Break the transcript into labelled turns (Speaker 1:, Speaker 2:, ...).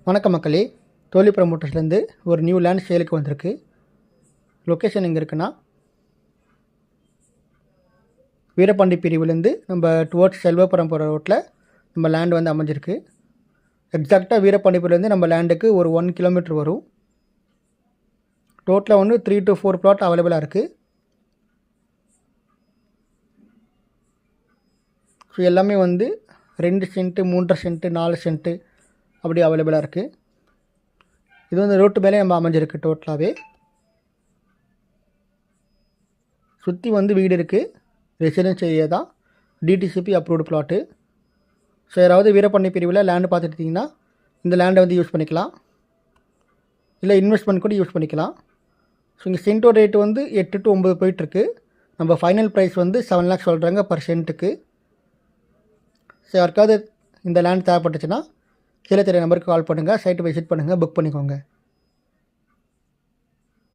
Speaker 1: வணக்கம் மக்களே, தோழி ப்ரமோட்டர்ஸ்லேருந்து ஒரு நியூ லேண்ட் சேலுக்கு வந்திருக்கு. லொக்கேஷன் எங்கே இருக்குன்னா, வீரபாண்டி பிரிவுலேருந்து நம்ம டுவர்ட்ஸ் செல்வபுரம் போகிற ரோட்டில் நம்ம லேண்ட் வந்து அமைஞ்சிருக்கு. எக்ஸாக்டாக வீரபாண்டிபுரத்துலேருந்து நம்ம லேண்டுக்கு ஒரு 1 கிலோமீட்டர் வரும். டோட்டலாக வந்து 3 to 4 பிளாட் அவைலபிளாக இருக்குது. ஸோ எல்லாமே வந்து 2 சென்ட்டு, 3.5 சென்ட்டு, 4 சென்ட்டு அப்படி அவைலபிளாக இருக்குது. இது வந்து ரோட்டு மேலே நம்ம அமைஞ்சிருக்கு. டோட்டலாகவே சுற்றி வந்து வீடு இருக்குது. ரெசிடென்ஸ் ஏரியா தான். DTCP approved plot. ஸோ யாராவது வீரபாண்டி பிரிவில் லேண்டு பார்த்துட்டிங்கன்னா இந்த லேண்டை வந்து யூஸ் பண்ணிக்கலாம், இல்லை இன்வெஸ்ட்மெண்ட் கூட யூஸ் பண்ணிக்கலாம். ஸோ இங்கே சென்ட்டோட ரேட்டு வந்து 8 to 9 போயிட்டுருக்கு. நம்ம ஃபைனல் ப்ரைஸ் வந்து 7 lakhs சொல்கிறாங்க பர் சென்ட்டுக்கு. ஸோ யாருக்காவது இந்த லேண்ட் தேவைப்பட்டுச்சுன்னா கீழே தெரிய நம்பருக்கு கால் பண்ணுங்கள், சைட்டு விசிட் பண்ணுங்கள், புக் பண்ணிக்கோங்க.